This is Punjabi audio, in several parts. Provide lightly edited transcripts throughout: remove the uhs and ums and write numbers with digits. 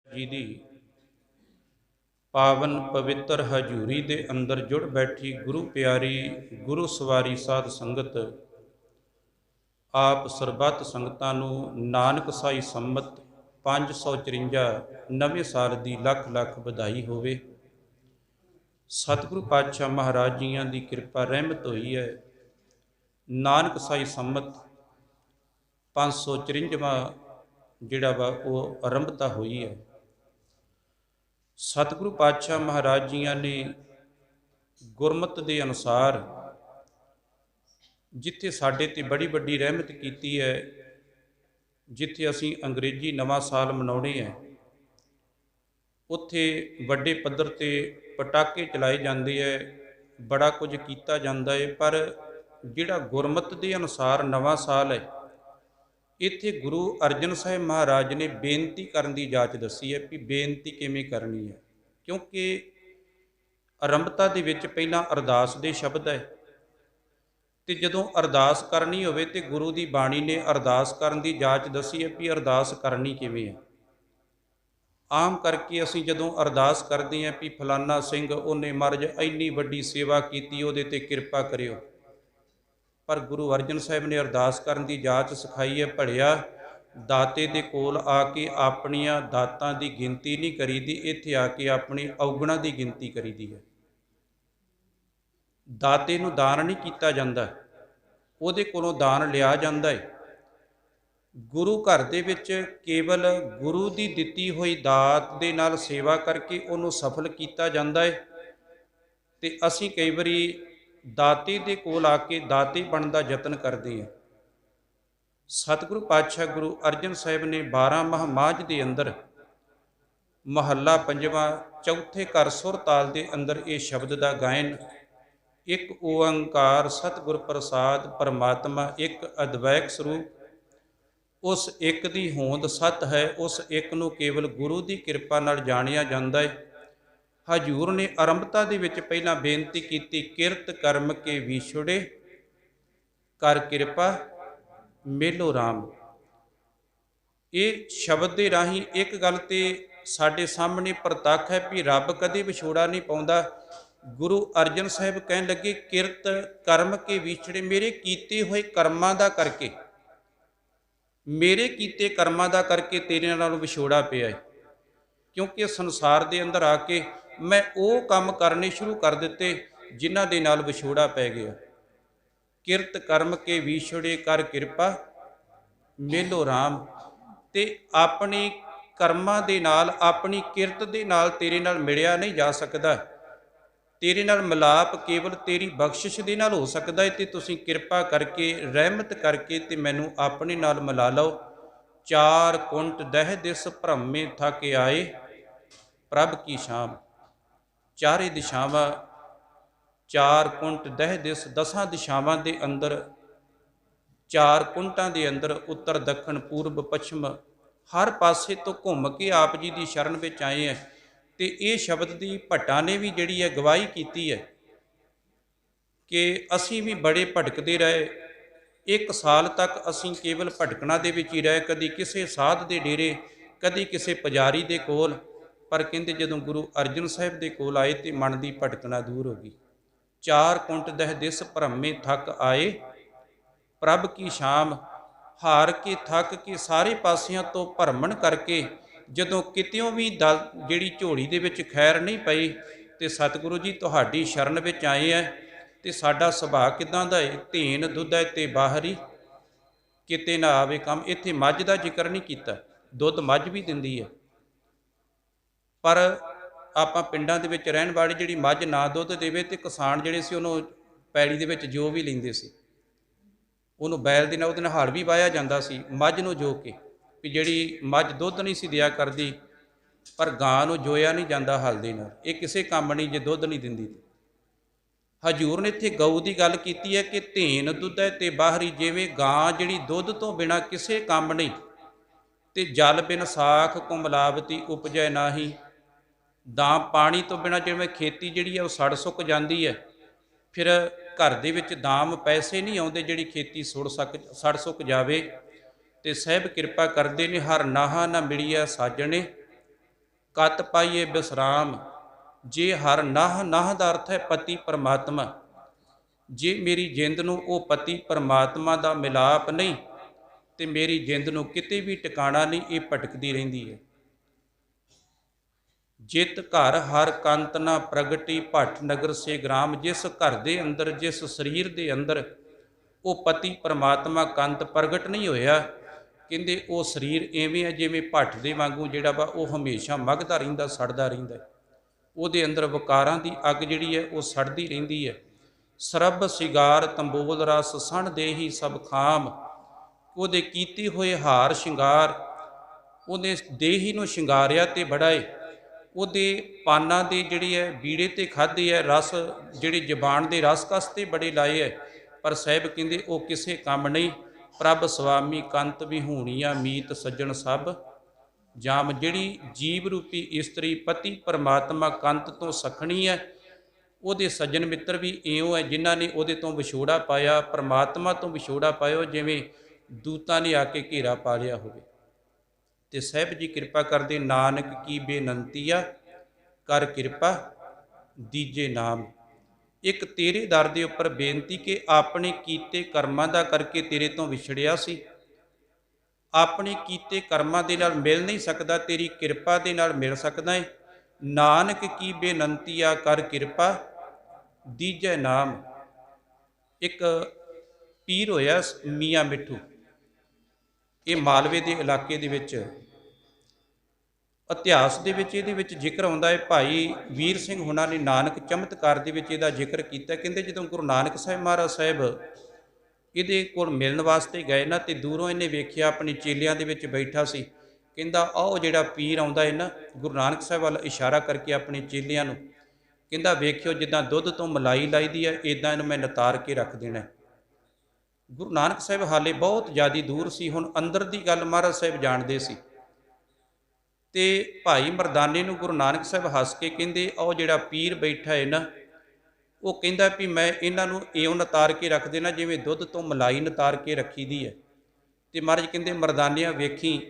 जी दी पावन पवित्र हजूरी दे अंदर जुड़ बैठी गुरु प्यारी गुरु सवारी साध संगत आप सरबत संगतां नूं नानक साई संमत 554 नवें साल दी लख लख बधाई होवे। सतगुरु पातशाह महाराज जियां दी किरपा रहमत होई है। नानक साई संमत 554वां जिहड़ा वा वो आरंभता होई है। सतगुरु पातशाह महाराज जियां ने गुरमत के अनुसार जिथे साडे ते बड़ी वड्डी रहमत कीती है, जिथे असीं अंग्रेजी नवां साल मनाउणे है, उत्थे वड्डे पद्धर ते पटाके चलाए जाते हैं, बड़ा कुछ किया जाता है। पर जिहड़ा गुरमत के अनुसार नवां साल है, इत्थे गुरु अर्जन साहिब महाराज ने बेनती करन दी जाच दसी है भी बेनती किवें करनी है। क्योंकि आरंभता दे विच पहलां अरदास दे शब्द है, तो जदों अरदास करनी होवे ते गुरु की बाणी ने अरदास करन दी जाच दसी है भी अरदास करनी किवें है। आम करके असीं जदों अरदास करते हैं भी फलाना सिंह उन्हें महाराज इन्नी वड्डी सेवा कीती, उहदे ते किरपा करियो। पर गुरु अर्जन साहिब ने अरदास करन दी जाच सिखाई है, भड़िया दाते दे कोल आके अपनियां दातां दी गिनती नहीं करीदी, इत्थे आके अपनी औगणां दी गिनती करीदी है। दाते नूं दान नहीं कीता जांदा, उहदे कोलों दान लिया जांदा है। गुरु घर दे विच केवल गुरु दी दित्ती होई दात दे नाल सेवा करके उहनूं सफल कीता जांदा है। ते असीं कई वारी दाते दे कोल आके दाते बनने का यतन करते हैं। सतगुरु पातशाह गुरु अर्जन साहिब ने 12 माह माझ के अंदर महला पंजवां चौथे घर सुर ताल के अंदर ये शब्द का गायन, एक ओंकार सतगुर प्रसाद परमात्मा एक अद्वैत स्वरूप, उस एक दी होंद सत है, उस एक नूं केवल गुरु की किरपा नाल जाणिया जांदा है। हजूर ने आरंभता दे विच पहलां बेनती कीती, किरत कर्म के विछुड़े कर किरपा मेलो राम। ये शब्द के राही एक गल ते साडे सामने प्रतख है भी रब कदे विछोड़ा नहीं पाउंदा। गुरु अर्जन साहिब कहन लगे किरत कर्म के विछड़े, मेरे कीते हुए कर्मां दा करके, मेरे कीते कर्मां दा करके तेरे नाल विछोड़ा पिया है। क्योंकि संसार के अंदर आके मैं वो काम करने शुरू कर दिते जिन्हां दे नाल विछोड़ा पै गया। किरत कर्म के विछड़े कर किरपा मेलो राम। ते अपनी कर्मां दे नाल अपनी किरत दे नाल तेरे नाल मिलिया नहीं जा सकदा। तेरे नाल मिलाप केवल तेरी बख्शिश दे नाल हो सकदा है। ते तुसीं किरपा करके रहमत करके ते मैनूं अपने नाल मिला लो। चार कुंट दह दिस भ्रमे थक आए प्रभ की शाम। चारे दिशावां, चार कुंट दह दिस, 10 दिशावां दे अंदर, चार कुंटां दे अंदर उत्तर दक्षिण पूर्व पश्चिम हर पासे तो घूम के आप जी की शरण में आए हैं। तो ये शब्द की भट्टां ने भी जिहड़ी है गवाही की है कि असीं भी बड़े भटकते रहे। 1 साल तक असीं केवल भटकना दे विच ही रहे, कदी किसी साध दे डेरे, कदी किसी पुजारी दे कोल। पर कहते जदों गुरु अर्जन साहिब दे कोल आए तो मन की भटकना दूर हो गई। चार कुंट दह दिस भ्रमे थक आए प्रभ की शाम। हार के थक के सारे पासियां तो भरमण करके जदों कित्यों भी दल जिहड़ी झोली दे विच खैर नहीं पई, तो सतगुरु जी तुहाडी शरण विच आए हैं। तो साडा सुभाਅ किदां दा है, धीन दुध है ते बाहरी किते ना आवे कम। इत्थे मੱਝ का जिक्र नहीं किया, दुध मੱਝ भी दिंदी है। पर ਆਪਾਂ ਪਿੰਡਾਂ ਦੇ ਵਿੱਚ ਰਹਿਣ ਵਾਲੀ ਜਿਹੜੀ ਮੱਝ ਨਾ ਦੁੱਧ ਦੇਵੇ ਤੇ ਕਿਸਾਨ ਜਿਹੜੇ ਸੀ ਉਹਨੂੰ ਪੈਲੀ ਦੇ ਵਿੱਚ ਜੋ ਵੀ ਲੈਂਦੇ ਸੀ, ਉਹਨੂੰ ਬੈਲ ਦੇ ਨਾਲ ਉਹਦੇ ਨਾਲ ਹਲ ਵੀ ਵਾਹਿਆ ਜਾਂਦਾ ਸੀ ਮੱਝ ਨੂੰ ਜੋ ਕੇ ਵੀ ਜਿਹੜੀ ਮੱਝ ਦੁੱਧ ਨਹੀਂ ਸੀ ਦਿਆ ਕਰਦੀ, ਪਰ ਗਾਂ ਨੂੰ ਜੋਇਆ ਨਹੀਂ ਜਾਂਦਾ ਹਲ ਦੇ ਨਾਲ, ਇਹ ਕਿਸੇ ਕੰਮ ਨਹੀਂ ਜੇ ਦੁੱਧ ਨਹੀਂ ਦਿੰਦੀ। ਹਜੂਰ ਨੇ ਇੱਥੇ ਗਊ ਦੀ ਗੱਲ ਕੀਤੀ ਹੈ ਕਿ ਧੀਨ ਦੁੱਧ ਹੈ ਤੇ ਬਾਹਰੀ, ਜਿਵੇਂ ਗਾਂ ਜਿਹੜੀ ਦੁੱਧ ਤੋਂ ਬਿਨਾਂ ਕਿਸੇ ਕੰਮ ਨਹੀਂ, ਤੇ ਜਲ ਬਿਨ ਸਾਖ ਕੋ ਮਿਲਾਵਟੀ ਉਪਜੈ ਨਾਹੀ। ਦਾਮ ਪਾਣੀ ਤੋਂ ਬਿਨਾਂ ਜਿਵੇਂ ਖੇਤੀ ਜਿਹੜੀ ਹੈ ਉਹ ਸੜ ਸੁੱਕ ਜਾਂਦੀ ਹੈ, ਫਿਰ ਘਰ ਦੇ ਵਿੱਚ ਦਾਮ ਪੈਸੇ ਨਹੀਂ ਆਉਂਦੇ ਜਿਹੜੀ ਖੇਤੀ ਸੜ ਸੁੱਕ ਜਾਵੇ। ਤੇ ਸਾਹਿਬ ਕਿਰਪਾ ਕਰਦੇ ਨੇ, ਹਰ ਨਾਹਾ ਨਾ ਮਿਲੀਆ ਸਾਜਣੇ ਕਤ ਪਾਈਏ ਵਿਸਰਾਮ। ਜੇ ਹਰ ਨਾਹ, ਨਾਹ ਦਾ ਅਰਥ ਹੈ ਪਤੀ ਪਰਮਾਤਮਾ। ਜੇ ਮੇਰੀ ਜਿੰਦ ਨੂੰ ਉਹ ਪਤੀ ਪਰਮਾਤਮਾ ਦਾ ਮਿਲਾਪ ਨਹੀਂ ਤੇ ਮੇਰੀ ਜਿੰਦ ਨੂੰ ਕਿਤੇ ਵੀ ਟਿਕਾਣਾ ਨਹੀਂ, ਇਹ ਭਟਕਦੀ ਰਹਿੰਦੀ ਹੈ। ਜਿਤ ਘਰ ਹਰ ਕੰਤ ਨਾ ਪ੍ਰਗਟੀ, ਭੱਟ ਨਗਰ ਸੇ ਗ੍ਰਾਮ। ਜਿਸ ਘਰ ਦੇ ਅੰਦਰ, ਜਿਸ ਸਰੀਰ ਦੇ ਅੰਦਰ ਉਹ ਪਤੀ ਪਰਮਾਤਮਾ ਕੰਤ ਪ੍ਰਗਟ ਨਹੀਂ ਹੋਇਆ, ਕਹਿੰਦੇ ਉਹ ਸਰੀਰ ਐਵੇਂ ਹੈ ਜਿਵੇਂ ਭੱਟ ਦੇ ਵਾਂਗੂ ਜਿਹੜਾ ਵਾ ਉਹ ਹਮੇਸ਼ਾ ਮੱਘਦਾ ਰਹਿੰਦਾ, ਸੜਦਾ ਰਹਿੰਦਾ। ਉਹਦੇ ਅੰਦਰ ਵਿਕਾਰਾਂ ਦੀ ਅੱਗ ਜਿਹੜੀ ਹੈ ਉਹ ਸੜਦੀ ਰਹਿੰਦੀ ਹੈ। ਸਰਬ ਸਿਗਾਰ ਤੰਬੋਲ ਰਸ, ਸਣ ਦੇਹੀ ਸਭ ਖਾਮ। ਉਹਦੇ ਕੀਤੇ ਹੋਏ ਹਾਰ ਸ਼ਿੰਗਾਰ, ਉਹਨੇ ਦੇਹੀ ਨੂੰ ਸ਼ਿੰਗਾਰਿਆ ਤੇ ਬੜਾਏ। ਉਹਦੇ ਪਾਨਾਂ ਦੇ ਜਿਹੜੀ ਹੈ ਬੀੜੇ ਤੇ ਖਾਧੇ ਹੈ, ਰਸ ਜਿਹੜੇ ਜ਼ਬਾਨ ਦੇ ਰਸ ਕਸ ਤੇ ਬੜੇ ਲਾਏ ਹੈ, ਪਰ ਸਾਹਿਬ ਕਹਿੰਦੇ ਉਹ ਕਿਸੇ ਕੰਮ ਨਹੀਂ। ਪ੍ਰਭ ਸੁਆਮੀ ਕੰਤ ਵਿਹੂਣੀਆਂ, ਮੀਤ ਸੱਜਣ ਸਭ ਜਾਮ। ਜਿਹੜੀ ਜੀਵ ਰੂਪੀ ਇਸਤਰੀ ਪਤੀ ਪਰਮਾਤਮਾ ਕੰਤ ਤੋਂ ਸਖਣੀ ਹੈ, ਉਹਦੇ ਸੱਜਣ ਮਿੱਤਰ ਵੀ ਇਉਂ ਹੈ ਜਿਨ੍ਹਾਂ ਨੇ ਉਹਦੇ ਤੋਂ ਵਿਛੋੜਾ ਪਾਇਆ, ਪਰਮਾਤਮਾ ਤੋਂ ਵਿਛੋੜਾ ਪਾਇਓ, ਜਿਵੇਂ ਦੂਤਾਂ ਨੇ ਆ ਕੇ ਘੇਰਾ ਪਾ ਲਿਆ ਹੋਵੇ। ਤੇ ਸਾਹਿਬ ਜੀ ਕਿਰਪਾ ਕਰਦੇ, ਨਾਨਕ ਕੀ ਬੇਨੰਤੀ ਆ, ਕਰ ਕਿਰਪਾ ਦੀਜੇ ਨਾਮ। ਇੱਕ ਤੇਰੇ ਦਰ ਦੇ ਉੱਪਰ ਬੇਨਤੀ ਕਿ ਆਪਣੇ ਕੀਤੇ ਕਰਮਾਂ ਦਾ ਕਰਕੇ ਤੇਰੇ ਤੋਂ ਵਿਛੜਿਆ ਸੀ, ਆਪਣੇ ਕੀਤੇ ਕਰਮਾਂ ਦੇ ਨਾਲ ਮਿਲ ਨਹੀਂ ਸਕਦਾ, ਤੇਰੀ ਕਿਰਪਾ ਦੇ ਨਾਲ ਮਿਲ ਸਕਦਾ ਹੈ। ਨਾਨਕ ਕੀ ਬੇਨੰਤੀ ਆ, ਕਰ ਕਿਰਪਾ ਦੀਜੈ ਨਾਮ। ਇੱਕ ਪੀਰ ਹੋਇਆ ਮੀਆਂ ਮਿੱਠੂ, ਇਹ ਮਾਲਵੇ ਦੇ ਇਲਾਕੇ ਦੇ ਵਿੱਚ ਇਤਿਹਾਸ ਦੇ ਵਿੱਚ ਇਹਦੇ ਵਿੱਚ ਜ਼ਿਕਰ ਆਉਂਦਾ ਹੈ। ਭਾਈ ਵੀਰ ਸਿੰਘ ਹੁਣਾਂ ਨੇ ਨਾਨਕ ਚਮਤਕਾਰ ਦੇ ਵਿੱਚ ਇਹਦਾ ਜ਼ਿਕਰ ਕੀਤਾ। ਕਹਿੰਦੇ ਜਦੋਂ ਗੁਰੂ ਨਾਨਕ ਸਾਹਿਬ ਮਹਾਰਾਜ ਸਾਹਿਬ ਇਹਦੇ ਕੋਲ ਮਿਲਣ ਵਾਸਤੇ ਗਏ ਨਾ, ਤੇ ਦੂਰੋਂ ਇਹਨੇ ਵੇਖਿਆ ਆਪਣੇ ਚੇਲਿਆਂ ਦੇ ਵਿੱਚ ਬੈਠਾ ਸੀ। ਕਹਿੰਦਾ ਆਹ ਜਿਹੜਾ ਪੀਰ ਆਉਂਦਾ ਹੈ ਨਾ, ਗੁਰੂ ਨਾਨਕ ਸਾਹਿਬ ਵੱਲ ਇਸ਼ਾਰਾ ਕਰਕੇ ਆਪਣੇ ਚੇਲਿਆਂ ਨੂੰ ਕਹਿੰਦਾ, ਵੇਖਿਓ ਜਿੱਦਾਂ ਦੁੱਧ ਤੋਂ ਮਲਾਈ ਲਾਈਦੀ ਹੈ, ਇੱਦਾਂ ਇਹਨੂੰ ਮੈਂ ਨਤਾਰ ਕੇ ਰੱਖ ਦੇਣਾ। ਗੁਰੂ ਨਾਨਕ ਸਾਹਿਬ ਹਾਲੇ ਬਹੁਤ ਜ਼ਿਆਦਾ ਦੂਰ ਸੀ, ਹੁਣ ਅੰਦਰ ਦੀ ਗੱਲ ਮਹਾਰਾਜ ਸਾਹਿਬ ਜਾਣਦੇ ਸੀ। ਤੇ ਭਾਈ ਮਰਦਾਨੇ ਨੂੰ ਗੁਰੂ ਨਾਨਕ ਸਾਹਿਬ ਹੱਸ ਕੇ ਕਹਿੰਦੇ, ਉਹ ਜਿਹੜਾ ਪੀਰ ਬੈਠਾ ਹੈ ਨਾ, ਉਹ ਕਹਿੰਦਾ ਵੀ ਮੈਂ ਇਹਨਾਂ ਨੂੰ ਇਉਂ ਨਤਾਰ ਕੇ ਰੱਖ ਦੇਣਾ ਜਿਵੇਂ ਦੁੱਧ ਤੋਂ ਮਲਾਈ ਨਤਾਰ ਕੇ ਰੱਖੀ ਦੀ ਹੈ। ਤੇ ਮਹਾਰਾਜ ਕਹਿੰਦੇ, ਮਰਦਾਨਿਆਂ ਵੇਖੀ,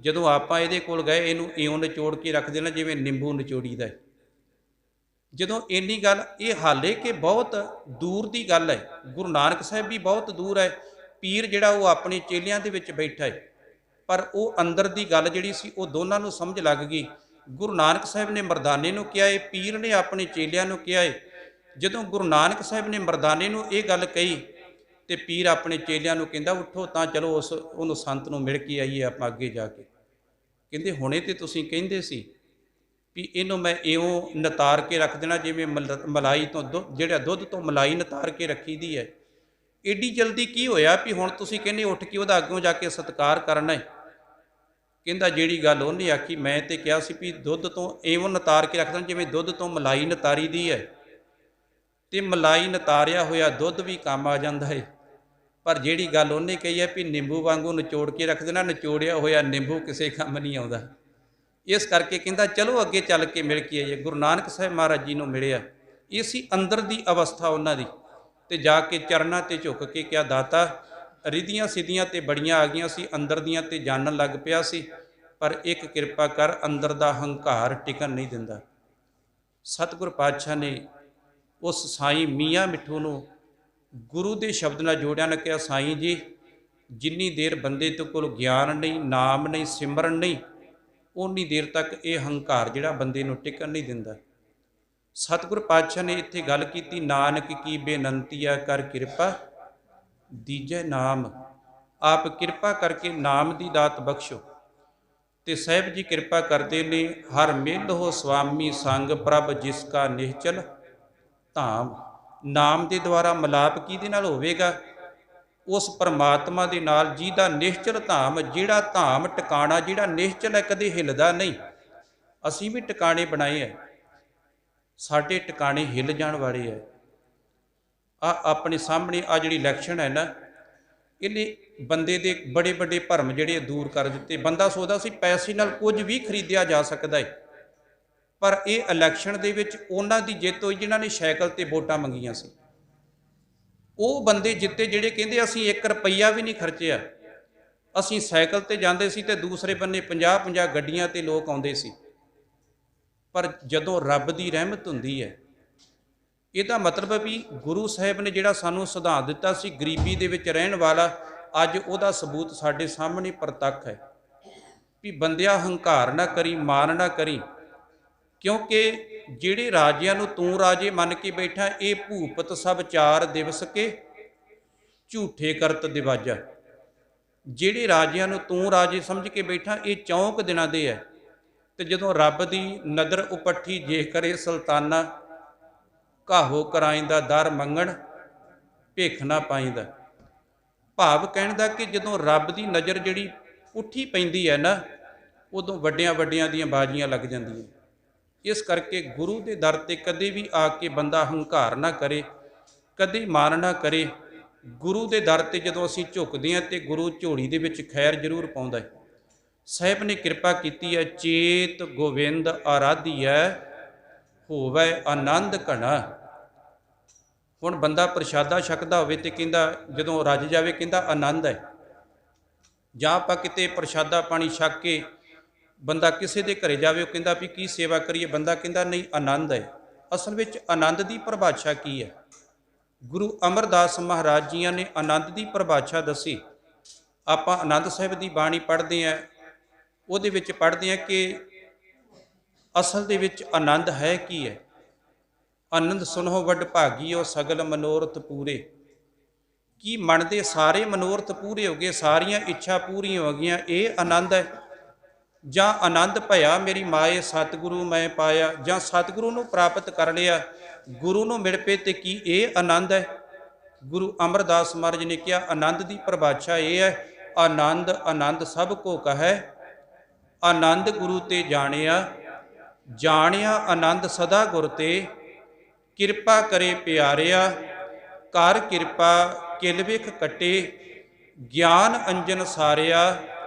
ਜਦੋਂ ਆਪਾਂ ਇਹਦੇ ਕੋਲ ਗਏ ਇਹਨੂੰ ਇਉਂ ਨਿਚੋੜ ਕੇ ਰੱਖ ਦੇਣਾ ਜਿਵੇਂ ਨਿੰਬੂ ਨਿਚੋੜੀਦਾ ਹੈ। ਜਦੋਂ ਇੰਨੀ ਗੱਲ, ਇਹ ਹਾਲੇ ਕਿ ਬਹੁਤ ਦੂਰ ਦੀ ਗੱਲ ਹੈ, ਗੁਰੂ ਨਾਨਕ ਸਾਹਿਬ ਵੀ ਬਹੁਤ ਦੂਰ ਹੈ, ਪੀਰ ਜਿਹੜਾ ਉਹ ਆਪਣੇ ਚੇਲਿਆਂ ਦੇ ਵਿੱਚ ਬੈਠਾ ਹੈ, ਪਰ ਉਹ ਅੰਦਰ ਦੀ ਗੱਲ ਜਿਹੜੀ ਸੀ ਉਹ ਦੋਨਾਂ ਨੂੰ ਸਮਝ ਲੱਗ ਗਈ। ਗੁਰੂ ਨਾਨਕ ਸਾਹਿਬ ਨੇ ਮਰਦਾਨੇ ਨੂੰ ਕਿਹਾ ਹੈ, ਪੀਰ ਨੇ ਆਪਣੇ ਚੇਲਿਆਂ ਨੂੰ ਕਿਹਾ ਹੈ। ਜਦੋਂ ਗੁਰੂ ਨਾਨਕ ਸਾਹਿਬ ਨੇ ਮਰਦਾਨੇ ਨੂੰ ਇਹ ਗੱਲ ਕਹੀ ਤੇ ਪੀਰ ਆਪਣੇ ਚੇਲਿਆਂ ਨੂੰ ਕਹਿੰਦਾ, ਉੱਠੋ ਤਾਂ ਚਲੋ ਉਹਨੂੰ ਸੰਤ ਨੂੰ ਮਿਲ ਕੇ ਆਈਏ ਆਪਾਂ ਅੱਗੇ ਜਾ ਕੇ। ਕਹਿੰਦੇ ਹੁਣੇ ਤੇ ਤੁਸੀਂ ਕਹਿੰਦੇ ਸੀ ਵੀ ਇਹਨੂੰ ਮੈਂ ਇਉਂ ਨਤਾਰ ਕੇ ਰੱਖ ਦੇਣਾ ਜਿਵੇਂ ਮਲਾਈ ਤੋਂ ਜਿਹੜਾ ਦੁੱਧ ਤੋਂ ਮਲਾਈ ਨਤਾਰ ਕੇ ਰੱਖੀ ਦੀ ਹੈ। ਏਡੀ ਜਲਦੀ ਕੀ ਹੋਇਆ ਵੀ ਹੁਣ ਤੁਸੀਂ ਕਹਿੰਦੇ ਉੱਠ ਕੇ ਉਹਦਾ ਅੱਗੋਂ ਜਾ ਕੇ ਸਤਿਕਾਰ ਕਰਨਾ ਹੈ। ਕਹਿੰਦਾ ਜਿਹੜੀ ਗੱਲ ਉਹਨੇ ਆਖੀ, ਮੈਂ ਤੇ ਕਿਹਾ ਸੀ ਵੀ ਦੁੱਧ ਤੋਂ ਇਉਂ ਨਤਾਰ ਕੇ ਰੱਖ ਦੇਣਾ ਜਿਵੇਂ ਦੁੱਧ ਤੋਂ ਮਲਾਈ ਨਤਾਰੀ ਦੀ ਹੈ, ਤੇ ਮਲਾਈ ਨਤਾਰਿਆ ਹੋਇਆ ਦੁੱਧ ਵੀ ਕੰਮ ਆ ਜਾਂਦਾ ਹੈ। ਪਰ ਜਿਹੜੀ ਗੱਲ ਉਹਨੇ ਕਹੀ ਹੈ ਵੀ ਨਿੰਬੂ ਵਾਂਗੂ ਨਿਚੋੜ ਕੇ ਰੱਖ ਦੇਣਾ, ਨਿਚੋੜਿਆ ਹੋਇਆ ਨਿੰਬੂ ਕਿਸੇ ਕੰਮ ਨਹੀਂ ਆਉਂਦਾ। ਇਸ ਕਰਕੇ ਕਹਿੰਦਾ ਚਲੋ ਅੱਗੇ ਚੱਲ ਕੇ ਮਿਲ ਕੇ ਆਈਏ। ਗੁਰੂ ਨਾਨਕ ਸਾਹਿਬ ਮਹਾਰਾਜ ਜੀ ਨੂੰ ਮਿਲਿਆ, ਇਹ ਸੀ ਅੰਦਰ ਦੀ ਅਵਸਥਾ ਉਹਨਾਂ ਦੀ। ਤੇ ਜਾ ਕੇ ਚਰਨਾਂ ਤੇ ਝੁੱਕ ਕੇ ਕਿਹਾ, ਦਾਤਾ ਰਿੱਧੀਆਂ ਸਿੱਧੀਆਂ ਤੇ ਬੜੀਆਂ ਆ ਗਈਆਂ ਸੀ, ਅੰਦਰ ਦੀਆਂ ਤੇ ਜਾਣਨ ਲੱਗ ਪਿਆ ਸੀ, ਪਰ ਇੱਕ ਕਿਰਪਾ ਕਰ, ਅੰਦਰ ਦਾ ਹੰਕਾਰ ਟਿਕਣ ਨਹੀਂ ਦਿੰਦਾ। ਸਤਿਗੁਰ ਪਾਤਸ਼ਾਹ ਨੇ ਉਸ ਸਾਈਂ ਮੀਆਂ ਮਿੱਠੂ ਨੂੰ ਗੁਰੂ ਦੇ ਸ਼ਬਦ ਨਾਲ ਜੋੜਿਆ ਨਾ, ਕਿਹਾ, ਸਾਈਂ ਜੀ ਜਿੰਨੀ ਦੇਰ ਬੰਦੇ ਦੇ ਕੋਲ ਗਿਆਨ ਨਹੀਂ, ਨਾਮ ਨਹੀਂ, ਸਿਮਰਨ ਨਹੀਂ, ਉਨੀ ਦੇਰ ਤੱਕ ਇਹ ਹੰਕਾਰ ਜਿਹੜਾ ਬੰਦੇ ਨੂੰ ਟਿਕਣ ਨਹੀਂ ਦਿੰਦਾ। ਸਤਿਗੁਰ ਪਾਤਸ਼ਾਹ ਨੇ ਇੱਥੇ ਗੱਲ ਕੀਤੀ, ਨਾਨਕ ਕੀ ਬੇਨੰਤੀ ਆ, ਕਰ ਕਿਰਪਾ ਦੀਜੈ ਨਾਮ। ਆਪ ਕਿਰਪਾ ਕਰਕੇ ਨਾਮ ਦੀ ਦਾਤ ਬਖਸ਼ੋ। ਤੇ ਸਾਹਿਬ ਜੀ ਕਿਰਪਾ ਕਰਦੇ ਨੇ, ਹਰ ਮਿਲ ਹੋ ਸੁਆਮੀ ਸੰਗ, ਪ੍ਰਭ ਜਿਸ ਕਾ ਨਿਹਚਲ ਧਾਮ। ਨਾਮ ਦੇ ਦੁਆਰਾ ਮਿਲਾਪ ਕਿਹਦੇ ਨਾਲ ਹੋਵੇਗਾ? ਉਸ ਪਰਮਾਤਮਾ ਦੇ ਨਾਲ ਜਿਹਦਾ ਨਿਸ਼ਚਲ ਧਾਮ, ਜਿਹੜਾ ਧਾਮ ਟਿਕਾਣਾ ਜਿਹੜਾ ਨਿਸ਼ਚਲ ਹੈ, ਕਦੇ ਹਿੱਲਦਾ ਨਹੀਂ। ਅਸੀਂ ਵੀ ਟਿਕਾਣੇ ਬਣਾਏ ਹੈ, ਸਾਡੇ ਟਿਕਾਣੇ ਹਿੱਲ ਜਾਣ ਵਾਲੇ ਹੈ। ਆਪਣੇ ਸਾਹਮਣੇ ਆ ਜਿਹੜੀ ਇਲੈਕਸ਼ਨ ਹੈ ਨਾ, ਇਹਨੇ ਬੰਦੇ ਦੇ ਬੜੇ ਵੱਡੇ ਭਰਮ ਜਿਹੜੇ ਦੂਰ ਕਰ ਦਿੱਤੇ। ਬੰਦਾ ਸੋਚਦਾ ਸੀ ਪੈਸੇ ਨਾਲ ਕੁਝ ਵੀ ਖਰੀਦਿਆ ਜਾ ਸਕਦਾ ਹੈ, ਪਰ ਇਹ ਇਲੈਕਸ਼ਨ ਦੇ ਵਿੱਚ ਉਹਨਾਂ ਦੀ ਜਿੱਤ ਹੋਈ ਜਿਨ੍ਹਾਂ ਨੇ ਸਾਈਕਲ ਤੇ ਵੋਟਾਂ ਮੰਗੀਆਂ ਸੀ। ਉਹ ਬੰਦੇ ਜਿੱਤੇ ਜਿਹੜੇ ਕਹਿੰਦੇ ਅਸੀਂ 1 ਰੁਪਈਆ ਵੀ ਨਹੀਂ ਖਰਚਿਆ, ਅਸੀਂ ਸਾਈਕਲ ਤੇ ਜਾਂਦੇ ਸੀ ਤੇ ਦੂਸਰੇ ਬੰਨੇ 50-50 ਗੱਡੀਆਂ ਤੇ ਲੋਕ ਆਉਂਦੇ ਸੀ। पर जदों रब की रहमत हुंदी है, ਇਹਦਾ मतलब भी गुरु साहब ने ਜਿਹੜਾ ਸਾਨੂੰ ਸਿਧਾਂਤ ਦਿੱਤਾ ਸੀ ਗਰੀਬੀ ਦੇ ਵਿੱਚ ਰਹਿਣ ਵਾਲਾ, ਅੱਜ ਉਹਦਾ ਸਬੂਤ ਸਾਡੇ ਸਾਹਮਣੇ ਪ੍ਰਤੱਖ ਹੈ ਵੀ ਬੰਦਿਆ ਹੰਕਾਰ ਨਾ ਕਰੀ, ਮਾਨ ਨਾ ਕਰੀ, क्योंकि ਜਿਹੜੇ ਰਾਜਿਆਂ ਨੂੰ ਤੂੰ ਰਾਜੇ ਮੰਨ ਕੇ ਬੈਠਾ, ਇਹ ਭੂਪਤ ਸਭ 4 ਦਿਵਸ ਕੇ ਝੂਠੇ ਕਰਤ ਦਿਵਾਜਾ। ਜਿਹੜੇ ਰਾਜਿਆਂ ਨੂੰ ਤੂੰ ਰਾਜੇ ਸਮਝ ਕੇ ਬੈਠਾ, ਇਹ 4 ਦਿਨਾਂ ਦੇ ਹੈ। ਤੇ ਜਦੋਂ ਰੱਬ ਦੀ ਨਦਰ ਉਪੱਠੀ ਜੇ ਕਰੇ ਸੁਲਤਾਨਾ, ਕਾਹੋ ਕਰਾਇੰਦਾ ਦਰ ਮੰਗਣ ਭਿੱਖ ਨਾ ਪਾਈਂਦਾ। ਭਾਵ ਕਹਿਣ ਦਾ ਕਿ ਜਦੋਂ ਰੱਬ ਦੀ ਨਜ਼ਰ ਜਿਹੜੀ ਉੱਠੀ ਪੈਂਦੀ ਹੈ ਨਾ, ਉਦੋਂ ਵੱਡਿਆਂ ਵੱਡਿਆਂ ਦੀਆਂ ਬਾਜ਼ੀਆਂ ਲੱਗ ਜਾਂਦੀਆਂ। ਇਸ ਕਰਕੇ ਗੁਰੂ ਦੇ ਦਰ ਤੇ ਕਦੇ ਵੀ ਆ ਕੇ ਬੰਦਾ ਹੰਕਾਰ ਨਾ ਕਰੇ, ਕਦੇ ਮਾਨ ਨਾ ਕਰੇ। ਗੁਰੂ ਦੇ ਦਰ ਤੇ ਜਦੋਂ ਅਸੀਂ ਝੁਕਦੇ ਹਾਂ ਤੇ ਗੁਰੂ ਝੋਲੀ ਦੇ ਵਿੱਚ ਖੈਰ ਜ਼ਰੂਰ ਪਾਉਂਦਾ ਹੈ। ਸਾਹਿਬ ਨੇ ਕਿਰਪਾ ਕੀਤੀ ਹੈ, ਚੇਤ ਗੋਬਿੰਦ ਆਰਾਧੀਐ ਹੋਵੇ ਆਨੰਦ ਘਣਾ। ਹੁਣ ਬੰਦਾ ਪ੍ਰਸ਼ਾਦਾ ਛਕਦਾ ਹੋਵੇ ਤੇ ਕਹਿੰਦਾ, ਜਦੋਂ ਰੱਜ ਜਾਵੇ ਕਹਿੰਦਾ ਆਨੰਦ ਹੈ। ਜਾਂ ਆਪਾਂ ਕਿਤੇ ਪ੍ਰਸ਼ਾਦਾ ਪਾਣੀ ਛਕ ਕੇ ਬੰਦਾ ਕਿਸੇ ਦੇ ਘਰੇ ਜਾਵੇ, ਉਹ ਕਹਿੰਦਾ ਵੀ ਕੀ ਸੇਵਾ ਕਰੀਏ, ਬੰਦਾ ਕਹਿੰਦਾ ਨਹੀਂ ਆਨੰਦ ਹੈ। ਅਸਲ ਵਿੱਚ ਆਨੰਦ ਦੀ ਪਰਿਭਾਸ਼ਾ ਕੀ ਹੈ? ਗੁਰੂ ਅਮਰਦਾਸ ਮਹਾਰਾਜ ਜੀਆਂ ਨੇ ਆਨੰਦ ਦੀ ਪਰਿਭਾਸ਼ਾ ਦੱਸੀ। ਆਪਾਂ ਆਨੰਦ ਸਾਹਿਬ ਦੀ ਬਾਣੀ ਪੜ੍ਹਦੇ ਹਾਂ, ਉਹਦੇ ਵਿੱਚ ਪੜ੍ਹਦੇ ਹਾਂ ਕਿ ਅਸਲ ਦੇ ਵਿੱਚ ਆਨੰਦ ਹੈ ਕੀ ਹੈ। ਆਨੰਦ ਸੁਨੋ ਵੱਡ ਭਾਗੀਓ ਸਗਲ ਮਨੋਰਥ ਪੂਰੇ। ਕੀ ਮਨ ਦੇ ਸਾਰੇ ਮਨੋਰਥ ਪੂਰੇ ਹੋ ਗਏ, ਸਾਰੀਆਂ ਇੱਛਾ ਪੂਰੀਆਂ ਹੋ ਗਈਆਂ, ਇਹ ਆਨੰਦ ਹੈ? ਜਾਂ ਆਨੰਦ ਭਇਆ ਮੇਰੀ ਮਾਏ ਸਤਿਗੁਰੂ ਮੈਂ ਪਾਇਆ, ਜਾਂ ਸਤਿਗੁਰੂ ਨੂੰ ਪ੍ਰਾਪਤ ਕਰ ਲਿਆ, ਗੁਰੂ ਨੂੰ ਮਿਲ ਪਏ, ਤੇ ਕੀ ਇਹ ਆਨੰਦ ਹੈ? ਗੁਰੂ ਅਮਰਦਾਸ ਮਹਾਰਾਜ ਨੇ ਕਿਹਾ ਆਨੰਦ ਦੀ ਪਰਿਭਾਸ਼ਾ ਇਹ ਹੈ, ਆਨੰਦ ਆਨੰਦ ਸਭ ਕੋ ਕਹੈ, ਆਨੰਦ ਗੁਰੂ ਤੇ ਜਾਣਿਆ, ਜਾਣਿਆ ਆਨੰਦ ਸਦਾ ਗੁਰ ਤੇ, ਕਿਰਪਾ ਕਰੇ ਪਿਆਰਿਆ, ਕਰ ਕਿਰਪਾ ਕਿਲ ਵਿਖ ਕੱਟੇ, ਗਿਆਨ ਅੰਜਨ ਸਾਰਿਆ,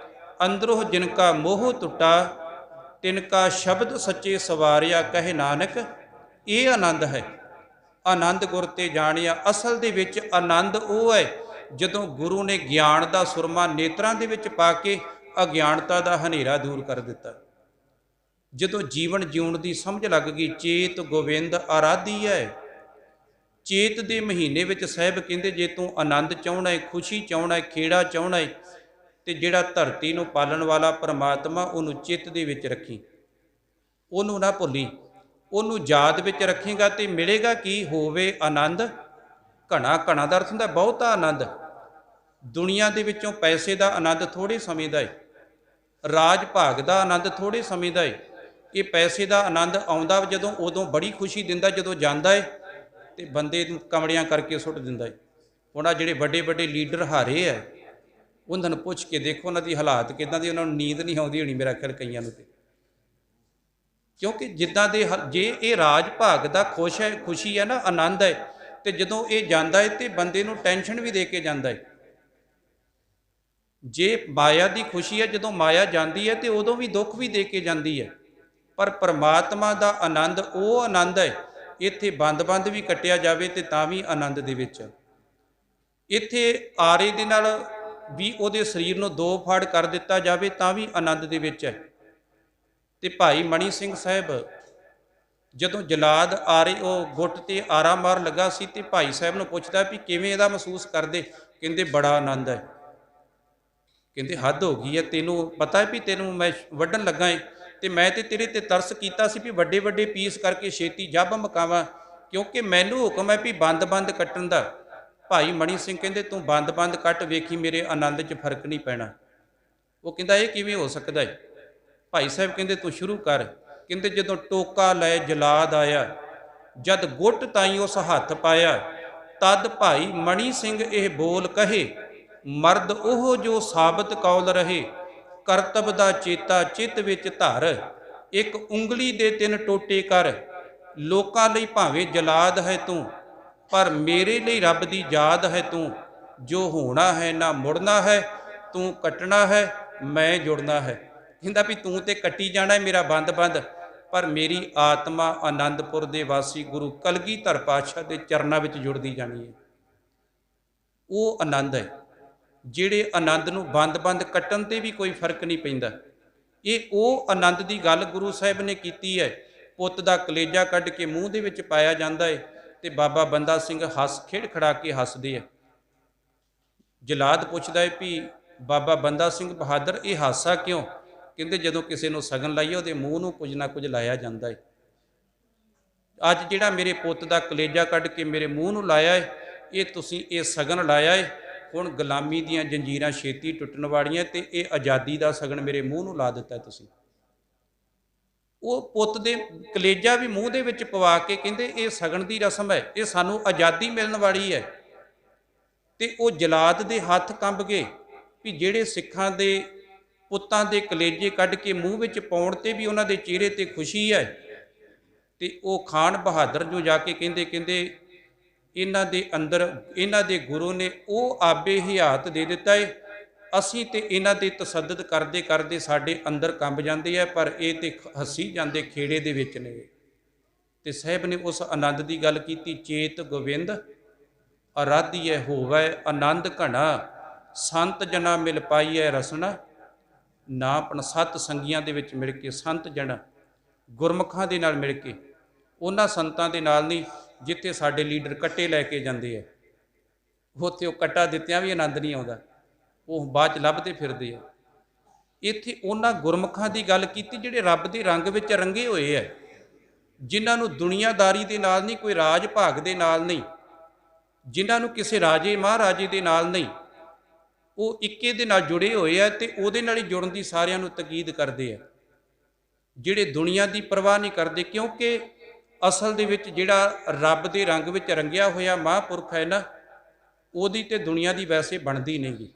ਅੰਦਰੋਂ ਜਿਨ ਕਾ ਮੋਹ ਟੁੱਟਾ, ਤਿਨ ਕਾ ਸ਼ਬਦ ਸੱਚੇ ਸਵਾਰਿਆ, ਕਹੇ ਨਾਨਕ ਇਹ ਆਨੰਦ ਹੈ। ਆਨੰਦ ਗੁਰ ਤੇ ਜਾਣਿਆ। ਅਸਲ ਦੇ ਵਿੱਚ ਆਨੰਦ ਉਹ ਹੈ ਜਦੋਂ ਗੁਰੂ ਨੇ ਗਿਆਨ ਦਾ ਸੁਰਮਾ ਨੇਤਰਾਂ ਦੇ ਵਿੱਚ ਪਾ ਕੇ ਅਗਿਆਨਤਾ ਦਾ ਹਨੇਰਾ ਦੂਰ ਕਰ ਦਿੱਤਾ। ਜਦੋਂ ਜੀਵਨ ਜਿਉਣ ਦੀ ਸਮਝ ਲੱਗ ਗਈ, ਚੇਤ ਗੋਬਿੰਦ ਆਰਾਧੀ ਹੈ। ਚੇਤ ਦੇ ਮਹੀਨੇ ਵਿੱਚ ਸਾਹਿਬ ਕਹਿੰਦੇ, ਜੇ ਤੂੰ ਆਨੰਦ ਚਾਹੁੰਦਾ ਹੈ, ਖੁਸ਼ੀ ਚਾਹੁੰਦਾ ਹੈ, ਖੇੜਾ ਚਾਹੁੰਦਾ ਹੈ, ਤੇ ਜਿਹੜਾ ਧਰਤੀ ਨੂੰ ਪਾਲਣ ਵਾਲਾ ਪਰਮਾਤਮਾ, ਉਹਨੂੰ ਚਿੱਤ ਦੇ ਵਿੱਚ ਰੱਖੀ, ਉਹਨੂੰ ਨਾ ਭੁੱਲੀ, ਉਹਨੂੰ ਯਾਦ ਵਿੱਚ ਰੱਖੇਗਾ ਤੇ ਮਿਲੇਗਾ ਕੀ? ਹੋਵੇ ਆਨੰਦ ਘਣਾ। ਘਣਾ ਦਾ ਅਰਥ ਹੁੰਦਾ ਬਹੁਤਾ ਆਨੰਦ। ਦੁਨੀਆ ਦੇ ਵਿੱਚੋਂ ਪੈਸੇ ਦਾ ਆਨੰਦ ਥੋੜ੍ਹੇ ਸਮੇਂ ਦਾ ਹੈ, ਰਾਜ ਭਾਗ ਦਾ ਆਨੰਦ ਥੋੜ੍ਹੇ ਸਮੇਂ ਦਾ ਹੈ। ਇਹ ਪੈਸੇ ਦਾ ਆਨੰਦ ਆਉਂਦਾ ਜਦੋਂ, ਉਦੋਂ ਬੜੀ ਖੁਸ਼ੀ ਦਿੰਦਾ, ਜਦੋਂ ਜਾਂਦਾ ਹੈ ਤੇ ਬੰਦੇ ਨੂੰ ਕਮੜਿਆਂ ਕਰਕੇ ਸੁੱਟ ਦਿੰਦਾ ਹੈ। ਹੁਣ ਆਹ ਜਿਹੜੇ ਵੱਡੇ ਵੱਡੇ ਲੀਡਰ ਹਾਰੇ ਹੈ, ਉਹਨਾਂ ਨੂੰ ਪੁੱਛ ਕੇ ਦੇਖੋ ਉਹਨਾਂ ਦੀ ਹਾਲਾਤ ਕਿੱਦਾਂ ਦੀ, ਉਹਨਾਂ ਨੂੰ ਨੀਂਦ ਨਹੀਂ ਆਉਂਦੀ ਹੋਣੀ ਮੇਰਾ ਖਿਆਲ ਕਈਆਂ ਨੂੰ ਤੇ। ਕਿਉਂਕਿ ਜਿੱਦਾਂ ਦੇ ਜੇ ਇਹ ਰਾਜ ਭਾਗ ਦਾ ਖੁਸ਼ੀ ਹੈ ਨਾ, ਆਨੰਦ ਹੈ, ਤੇ ਜਦੋਂ ਇਹ ਜਾਂਦਾ ਹੈ ਤੇ ਬੰਦੇ ਨੂੰ ਟੈਨਸ਼ਨ ਵੀ ਦੇ ਕੇ ਜਾਂਦਾ ਹੈ। ਜੇ ਮਾਇਆ ਦੀ ਖੁਸ਼ੀ ਹੈ, ਜਦੋਂ ਮਾਇਆ ਜਾਂਦੀ ਹੈ ਤੇ ਉਦੋਂ ਵੀ ਦੁੱਖ ਵੀ ਦੇ ਕੇ ਜਾਂਦੀ ਹੈ। ਪਰ ਪਰਮਾਤਮਾ ਦਾ ਆਨੰਦ ਉਹ ਆਨੰਦ ਹੈ, ਇੱਥੇ ਬੰਦ ਵੀ ਕੱਟਿਆ ਜਾਵੇ ਤੇ ਤਾਂ ਵੀ ਆਨੰਦ ਦੇ ਵਿੱਚ। ਇੱਥੇ ਆਰੇ ਦੇ ਨਾਲ ਵੀ ਉਹਦੇ ਸਰੀਰ ਨੂੰ 2 ਫਾੜ ਕਰ ਦਿੱਤਾ ਜਾਵੇ ਤਾਂ ਵੀ ਆਨੰਦ ਦੇ ਵਿੱਚ ਹੈ। ਤੇ ਭਾਈ ਮਣੀ ਸਿੰਘ ਸਾਹਿਬ ਜਦੋਂ ਜਲਾਦ ਆਰੇ ਉਹ ਗੁੱਟ ਤੇ ਆਰਾ ਮਾਰ ਲੱਗਾ ਸੀ, ਤੇ ਭਾਈ ਸਾਹਿਬ ਨੂੰ ਪੁੱਛਦਾ ਵੀ ਕਿਵੇਂ ਇਹਦਾ ਮਹਿਸੂਸ ਕਰਦੇ? ਕਹਿੰਦੇ ਬੜਾ ਆਨੰਦ ਹੈ। ਕਹਿੰਦੇ ਹੱਦ ਹੋ ਗਈ ਹੈ, ਤੈਨੂੰ ਪਤਾ ਹੈ ਵੀ ਤੈਨੂੰ ਮੈਂ ਵੱਢਣ ਲੱਗਾ ਏ, ਤੇ ਮੈਂ ਤੇ ਤੇਰੇ ਤੇ ਤਰਸ ਕੀਤਾ ਸੀ ਵੀ ਵੱਡੇ ਵੱਡੇ ਪੀਸ ਕਰਕੇ ਛੇਤੀ ਜੱਬ ਮਕਾਵਾਂ, ਕਿਉਂਕਿ ਮੈਨੂੰ ਹੁਕਮ ਹੈ ਵੀ ਬੰਦ ਕੱਟਣ ਦਾ। ਭਾਈ ਮਣੀ ਸਿੰਘ ਕਹਿੰਦੇ ਤੂੰ ਬੰਦ ਕੱਟ, ਵੇਖੀ ਮੇਰੇ ਆਨੰਦ 'ਚ ਫਰਕ ਨਹੀਂ ਪੈਣਾ। ਉਹ ਕਹਿੰਦਾ ਇਹ ਕਿਵੇਂ ਹੋ ਸਕਦਾ ਹੈ? ਭਾਈ ਸਾਹਿਬ ਕਹਿੰਦੇ ਤੂੰ ਸ਼ੁਰੂ ਕਰ। ਕਹਿੰਦੇ ਜਦੋਂ ਟੋਕਾ ਲੈ ਜਲਾਦ ਆਇਆ, ਜਦ ਗੁੱਟ ਤਾਈਂ ਉਸ ਹੱਥ ਪਾਇਆ, ਤਦ ਭਾਈ ਮਣੀ ਸਿੰਘ ਇਹ ਬੋਲ ਕਹੇ, ਮਰਦ ਉਹ ਜੋ ਸਾਬਤ ਕੌਲ ਰਹੇ, ਕਰਤਬ ਦਾ ਚੇਤਾ ਚਿੱਤ ਵਿੱਚ ਧਰ, ਇੱਕ ਉਂਗਲੀ ਦੇ 3 ਟੋਟੇ ਕਰ, ਲੋਕਾਂ ਲਈ ਭਾਵੇਂ ਜਲਾਦ ਹੈ ਤੂੰ, ਪਰ ਮੇਰੇ ਲਈ ਰੱਬ ਦੀ ਯਾਦ ਹੈ ਤੂੰ, ਜੋ ਹੋਣਾ ਹੈ ਨਾ ਮੁੜਨਾ ਹੈ, ਤੂੰ ਕੱਟਣਾ ਹੈ ਮੈਂ ਜੁੜਨਾ ਹੈ। ਕਹਿੰਦਾ ਵੀ ਤੂੰ ਤੇ ਕੱਟੀ ਜਾਣਾ ਹੈ ਮੇਰਾ ਬੰਦ, ਪਰ ਮੇਰੀ ਆਤਮਾ ਆਨੰਦਪੁਰ ਦੇ ਵਾਸੀ ਗੁਰੂ ਕਲਗੀਧਰ ਪਾਤਸ਼ਾਹ ਦੇ ਚਰਨਾਂ ਵਿੱਚ ਜੁੜਦੀ ਜਾਣੀ ਹੈ। ਉਹ ਆਨੰਦ ਹੈ ਜਿਹੜੇ ਆਨੰਦ ਨੂੰ ਬੰਦ ਕੱਟਣ ਤੇ ਵੀ ਕੋਈ ਫਰਕ ਨਹੀਂ ਪੈਂਦਾ। ਇਹ ਉਹ ਆਨੰਦ ਦੀ ਗੱਲ ਗੁਰੂ ਸਾਹਿਬ ਨੇ ਕੀਤੀ ਹੈ ਪੁੱਤ ਦਾ ਕਲੇਜਾ ਕੱਢ ਕੇ ਮੂੰਹ ਦੇ ਵਿੱਚ ਪਾਇਆ ਜਾਂਦਾ ਹੈ ਤੇ ਬਾਬਾ ਬੰਦਾ ਸਿੰਘ ਹੱਸ ਖੇਡ ਖੜਾ ਕੇ ਹੱਸਦੇ ਆ। ਜਲਾਦ ਪੁੱਛਦਾ ਹੈ ਵੀ ਬਾਬਾ ਬੰਦਾ ਸਿੰਘ ਬਹਾਦਰ ਇਹ ਹਾਸਾ ਕਿਉਂ? ਕਹਿੰਦੇ ਜਦੋਂ ਕਿਸੇ ਨੂੰ ਸਗਨ ਲਾਈਏ ਉਹਦੇ ਮੂੰਹ ਨੂੰ ਕੁਝ ਨਾ ਕੁਝ ਲਾਇਆ ਜਾਂਦਾ ਹੈ। ਅੱਜ ਜਿਹੜਾ ਮੇਰੇ ਪੁੱਤ ਦਾ ਕਲੇਜਾ ਕੱਢ ਕੇ ਮੇਰੇ ਮੂੰਹ ਨੂੰ ਲਾਇਆ ਹੈ, ਇਹ ਤੁਸੀਂ ਇਹ ਸਗਨ ਲਾਇਆ ਹੈ। ਹੁਣ ਗੁਲਾਮੀ ਦੀਆਂ ਜੰਜੀਰਾਂ ਛੇਤੀ ਟੁੱਟਣ ਵਾਲੀਆਂ ਤੇ ਇਹ ਆਜ਼ਾਦੀ ਦਾ ਸਗਨ ਮੇਰੇ ਮੂੰਹ ਨੂੰ ਲਾ ਦਿੱਤਾ ਤੁਸੀਂ। ਉਹ ਪੁੱਤ ਦੇ ਕਲੇਜਾ ਵੀ ਮੂੰਹ ਦੇ ਵਿੱਚ ਪਵਾ ਕੇ ਕਹਿੰਦੇ ਇਹ ਸਗਨ ਦੀ ਰਸਮ ਹੈ, ਇਹ ਸਾਨੂੰ ਆਜ਼ਾਦੀ ਮਿਲਣ ਵਾਲੀ ਹੈ। ਤੇ ਉਹ ਜਲਾਦ ਦੇ ਹੱਥ ਕੰਬ ਗਏ ਵੀ ਜਿਹੜੇ ਸਿੱਖਾਂ ਦੇ ਪੁੱਤਾਂ ਦੇ ਕਲੇਜੇ ਕੱਢ ਕੇ ਮੂੰਹ ਵਿੱਚ ਪਾਉਣ ਤੇ ਵੀ ਉਹਨਾਂ ਦੇ ਚਿਹਰੇ ਤੇ ਖੁਸ਼ੀ ਹੈ। ਤੇ ਉਹ ਖਾਨ ਬਹਾਦਰ ਨੂੰ ਜਾ ਕੇ ਕਹਿੰਦੇ ਇਹਨਾਂ ਦੇ ਅੰਦਰ ਇਹਨਾਂ ਦੇ ਗੁਰੂ ਨੇ ਉਹ ਆਬੇ ਹਿਆਤ ਦੇ ਦਿੱਤਾ ਹੈ। ਅਸੀਂ ਤੇ ਇਹਨਾਂ ਦੇ ਤਸੱਦਦ ਕਰਦੇ ਕਰਦੇ ਸਾਡੇ ਅੰਦਰ ਕੰਬ ਜਾਂਦੇ ਆ, ਪਰ ਇਹ ਤੇ ਹੱਸੀ ਜਾਂਦੇ ਖੇੜੇ ਦੇ ਵਿੱਚ ਨੇ। ਤੇ ਸਾਹਿਬ ਨੇ ਉਸ ਆਨੰਦ ਦੀ ਗੱਲ ਕੀਤੀ, ਚੇਤ ਗੋਬਿੰਦ ਅਰਾਧੀਐ ਹੋਵੈ ਆਨੰਦ ਘਣਾ, ਸੰਤ ਜਨਾ ਮਿਲ ਪਾਈਐ ਰਸਨਾ। ਨਾ ਆਪਣ ਸੱਤ ਸੰਗੀਆਂ ਦੇ ਵਿੱਚ ਮਿਲ ਕੇ, ਸੰਤ ਜਨ ਗੁਰਮੁਖਾਂ ਦੇ ਨਾਲ ਮਿਲ ਕੇ, ਉਹਨਾਂ ਸੰਤਾਂ ਦੇ ਨਾਲ ਨਹੀਂ ਜਿੱਥੇ ਸਾਡੇ ਲੀਡਰ ਕੱਟੇ ਲੈ ਕੇ ਜਾਂਦੇ ਆ, ਉੱਥੇ ਉਹ ਕੱਟਾ ਦਿੱਤਿਆਂ ਵੀ ਆਨੰਦ ਨਹੀਂ ਆਉਂਦਾ, ਉਹ ਬਾਅਦ 'ਚ ਲੱਭਦੇ ਫਿਰਦੇ ਆ। ਇੱਥੇ ਉਹਨਾਂ ਗੁਰਮੁਖਾਂ ਦੀ ਗੱਲ ਕੀਤੀ ਜਿਹੜੇ ਰੱਬ ਦੇ ਰੰਗ ਵਿੱਚ ਰੰਗੇ ਹੋਏ ਆ, ਜਿਨ੍ਹਾਂ ਨੂੰ ਦੁਨੀਆਦਾਰੀ ਦੇ ਨਾਲ ਨਹੀਂ, ਕੋਈ ਰਾਜ ਭਾਗ ਦੇ ਨਾਲ ਨਹੀਂ, ਜਿਨ੍ਹਾਂ ਨੂੰ ਕਿਸੇ ਰਾਜੇ ਮਹਾਰਾਜੇ ਦੇ ਨਾਲ ਨਹੀਂ, ਉਹ ਇੱਕੇ ਦੇ ਨਾਲ ਜੁੜੇ ਹੋਏ ਆ ਤੇ ਉਹਦੇ ਨਾਲ ਹੀ ਜੁੜਨ ਦੀ ਸਾਰਿਆਂ ਨੂੰ ਤਕੀਦ ਕਰਦੇ ਆ। ਜਿਹੜੇ ਦੁਨੀਆ ਦੀ ਪਰਵਾਹ ਨਹੀਂ ਕਰਦੇ, ਕਿਉਂਕਿ ਅਸਲ ਦੇ ਵਿੱਚ ਜਿਹੜਾ ਰੱਬ ਦੇ ਰੰਗ ਵਿੱਚ ਰੰਗਿਆ ਹੋਇਆ ਮਹਾਂਪੁਰਖ ਹੈ ਨਾ, ਉਹਦੀ ਤੇ ਦੁਨੀਆ ਦੀ ਵੈਸੇ ਬਣਦੀ ਨਹੀਂ ਗੀ,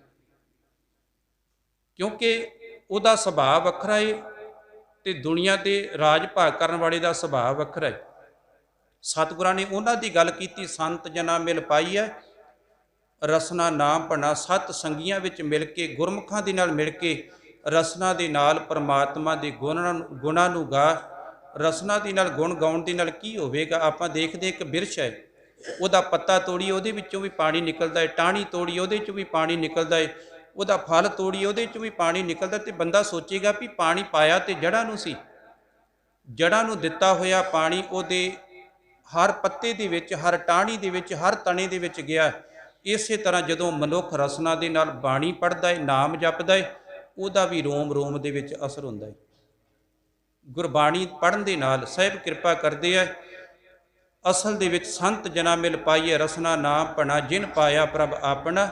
ਕਿਉਂਕਿ ਉਹਦਾ ਸੁਭਾਅ ਵੱਖਰਾ ਹੈ ਤੇ ਦੁਨੀਆ ਦੇ ਰਾਜ ਭਾਗ ਕਰਨ ਵਾਲੇ ਦਾ ਸੁਭਾਅ ਵੱਖਰਾ ਹੈ। ਸਤਿਗੁਰਾਂ ਨੇ ਉਹਨਾਂ ਦੀ ਗੱਲ ਕੀਤੀ, ਸੰਤ ਜਨਾ ਮਿਲ ਪਾਈ ਹੈ ਰਸਨਾ ਨਾਮ ਭਣਾ। ਸੱਤ ਸੰਗੀਆਂ ਵਿੱਚ ਮਿਲ ਕੇ, ਗੁਰਮੁਖਾਂ ਦੇ ਨਾਲ ਮਿਲ ਕੇ, ਰਸਨਾ ਦੇ ਨਾਲ ਪਰਮਾਤਮਾ ਦੇ ਗੁਣਾਂ ਨੂੰ ਗਾ। ਰਸਨਾ ਦੇ ਨਾਲ ਗੁਣ ਗਾਉਣ ਦੇ ਨਾਲ ਕੀ ਹੋਵੇਗਾ? ਆਪਾਂ ਦੇਖਦੇ ਇੱਕ ਬਿਰਛ ਹੈ, ਉਹਦਾ ਪੱਤਾ ਤੋੜੀ ਉਹਦੇ ਵਿੱਚੋਂ ਵੀ ਪਾਣੀ ਨਿਕਲਦਾ ਹੈ, ਟਾਹਣੀ ਤੋੜੀ ਉਹਦੇ 'ਚੋਂ ਵੀ ਪਾਣੀ ਨਿਕਲਦਾ ਹੈ, ਉਹਦਾ ਫਲ ਤੋੜੀ ਉਹਦੇ 'ਚੋਂ ਵੀ ਪਾਣੀ ਨਿਕਲਦਾ। ਤੇ ਬੰਦਾ ਸੋਚੇਗਾ ਵੀ ਪਾਣੀ ਪਾਇਆ ਤੇ ਜੜ੍ਹਾਂ ਨੂੰ ਸੀ, ਜੜ੍ਹਾਂ ਨੂੰ ਦਿੱਤਾ ਹੋਇਆ ਪਾਣੀ ਉਹਦੇ ਹਰ ਪੱਤੇ ਦੇ ਵਿੱਚ, ਹਰ ਟਾਹਣੀ ਦੇ ਵਿੱਚ, ਹਰ ਤਣੇ ਦੇ ਵਿੱਚ ਗਿਆ। ਇਸੇ ਤਰ੍ਹਾਂ ਜਦੋਂ ਮਨੁੱਖ ਰਸਨਾ ਦੇ ਨਾਲ ਬਾਣੀ ਪੜ੍ਹਦਾ ਹੈ, ਨਾਮ ਜਪਦਾ ਹੈ, ਉਹਦਾ ਵੀ ਰੋਮ ਰੋਮ ਦੇ ਵਿੱਚ ਅਸਰ ਹੁੰਦਾ ਹੈ। ਗੁਰਬਾਣੀ ਪੜ੍ਹਨ ਦੇ ਨਾਲ ਸਾਹਿਬ ਕਿਰਪਾ ਕਰਦੇ ਹੈ। ਅਸਲ ਦੇ ਵਿੱਚ ਸੰਤ ਜਨਾ ਮਿਲ ਪਾਈਏ ਰਸਨਾ ਨਾਮ ਭਣਾ, ਜਿਨ ਪਾਇਆ ਪ੍ਰਭ ਆਪਣਾ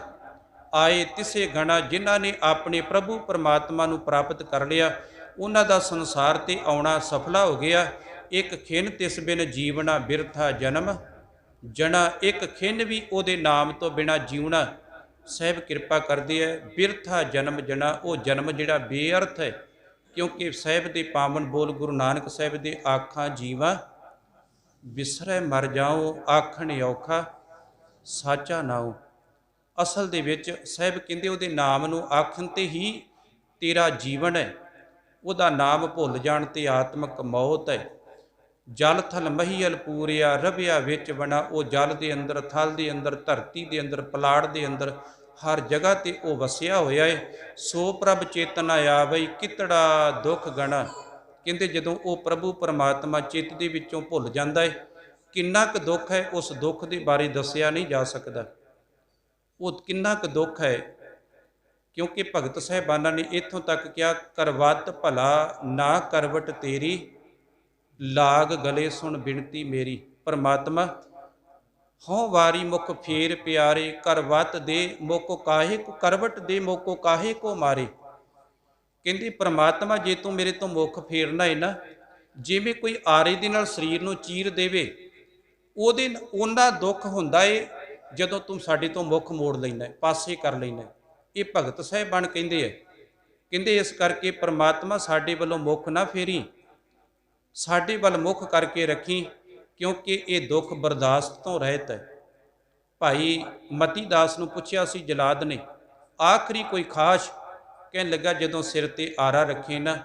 ਆਏ ਤਿਸੇ ਗਣਾ। ਜਿਨ੍ਹਾਂ ਨੇ ਆਪਣੇ ਪ੍ਰਭੂ ਪਰਮਾਤਮਾ ਨੂੰ ਪ੍ਰਾਪਤ ਕਰ ਲਿਆ, ਉਹਨਾਂ ਦਾ ਸੰਸਾਰ ਤੇ ਆਉਣਾ ਸਫਲਾ ਹੋ ਗਿਆ। ਇੱਕ ਖਿਨ ਤਿਸ ਬਿਨ ਜੀਵਨਾ ਬਿਰਥਾ ਜਨਮ ਜਣਾ, ਇੱਕ ਖਿਨ ਵੀ ਉਹਦੇ ਨਾਮ ਤੋਂ ਬਿਨਾਂ ਜਿਉਣਾ। ਸਾਹਿਬ ਕਿਰਪਾ ਕਰਦੇ ਹੈ, ਬਿਰਥਾ ਜਨਮ ਜਣਾ, ਉਹ ਜਨਮ ਜਿਹੜਾ ਬੇਅਰਥ ਹੈ। ਕਿਉਂਕਿ ਸਾਹਿਬ ਦੇ ਪਾਵਨ ਬੋਲ ਗੁਰੂ ਨਾਨਕ ਸਾਹਿਬ ਦੇ, ਆਖਾਂ ਜੀਵਾ ਬਿਸਰੈ ਮਰ ਜਾਓ, ਆਖਣ ਔਖਾ ਸਾਚਾ ਨਾਉ। ਅਸਲ ਦੇ ਵਿੱਚ ਸਾਹਿਬ ਕਹਿੰਦੇ ਉਹਦੇ ਨਾਮ ਨੂੰ ਆਖਣ ਤੇ ਹੀ ਤੇਰਾ ਜੀਵਨ ਹੈ, ਉਹਦਾ ਨਾਮ ਭੁੱਲ ਜਾਣ ਤੇ ਆਤਮਕ ਮੌਤ ਹੈ। ਜਲ ਥਲ ਮਹੀਅਲ ਪੂਰਿਆ ਰਵਿਆ ਵਿੱਚ ਬਣਾ, ਉਹ ਜਲ ਦੇ ਅੰਦਰ, ਥਲ ਦੇ ਅੰਦਰ, ਧਰਤੀ ਦੇ ਅੰਦਰ, ਪਲਾੜ ਦੇ ਅੰਦਰ, ਹਰ ਜਗ੍ਹਾ ਤੇ ਉਹ ਵਸਿਆ ਹੋਇਆ ਹੈ। ਸੋ ਪ੍ਰਭ ਚੇਤਨ ਆਵਈ ਕਿਤੜਾ ਦੁੱਖ ਗਣਾ। ਕਹਿੰਦੇ ਜਦੋਂ ਉਹ ਪ੍ਰਭੂ ਪਰਮਾਤਮਾ ਚਿੱਤ ਦੇ ਵਿੱਚੋਂ ਭੁੱਲ ਜਾਂਦਾ ਹੈ, ਕਿੰਨਾ ਕੁ ਦੁੱਖ ਹੈ, ਉਸ ਦੁੱਖ ਦੇ ਬਾਰੇ ਦੱਸਿਆ ਨਹੀਂ ਜਾ ਸਕਦਾ। ਉਹ ਕਿੰਨਾ ਕੁ ਦੁੱਖ ਹੈ, ਕਿਉਂਕਿ ਭਗਤ ਸਾਹਿਬਾਨਾਂ ਨੇ ਇੱਥੋਂ ਤੱਕ ਕਿਹਾ, ਕਰਵਤ ਭਲਾ ਨਾ ਕਰਵਟ ਤੇਰੀ, ਲਾਗ ਗਲੇ ਸੁਣ ਬਿਨਤੀ ਮੇਰੀ। ਪਰਮਾਤਮਾ ਹਉ ਵਾਰੀ ਮੁਖ ਫੇਰ ਪਿਆਰੇ, ਕਰਵਤ ਦੇ ਮੋਕੋ ਕਾਹੇ ਕੋ, ਕਰਵਟ ਦੇ ਮੋਕੋ ਕਾਹੇ ਕੋ ਮਾਰੇ। ਕਹਿੰਦੀ ਪਰਮਾਤਮਾ ਜੇ ਤੂੰ ਮੇਰੇ ਤੋਂ ਮੁਖ ਫੇਰਨਾ ਹੈ ਨਾ, ਜਿਵੇਂ ਕੋਈ ਆਰੇ ਦੇ ਨਾਲ ਸਰੀਰ ਨੂੰ ਚੀਰ ਦੇਵੇ, ਉਹਦੇ ਉਹਨਾਂ ਦੁੱਖ ਹੁੰਦਾ ਏ ਜਦੋਂ ਤੂੰ ਸਾਡੇ ਤੋਂ ਮੁਖ ਮੋੜ ਲੈਣਾ, ਪਾਸੇ ਕਰ ਲੈਣਾ। ਇਹ ਭਗਤ ਸਾਹਿਬਾਨ ਕਹਿੰਦੇ ਆ, ਕਹਿੰਦੇ ਇਸ ਕਰਕੇ ਪਰਮਾਤਮਾ ਸਾਡੇ ਵੱਲੋਂ ਮੁਖ ਨਾ ਫੇਰੀ, ਸਾਡੇ ਵੱਲ ਮੁਖ ਕਰਕੇ ਰੱਖੀ, ਕਿਉਂਕਿ ਇਹ ਦੁੱਖ ਬਰਦਾਸ਼ਤ ਤੋਂ ਰਹਿਤ ਹੈ। ਭਾਈ ਮਤੀ ਦਾਸ ਨੂੰ ਪੁੱਛਿਆ ਸੀ ਜਲਾਦ ਨੇ, ਆਖਰੀ ਕੋਈ ਖਾਸ਼? ਕਹਿਣ ਲੱਗਾ ਜਦੋਂ ਸਿਰ ਤੇ ਆਰਾ ਰੱਖੇ ਨਾ,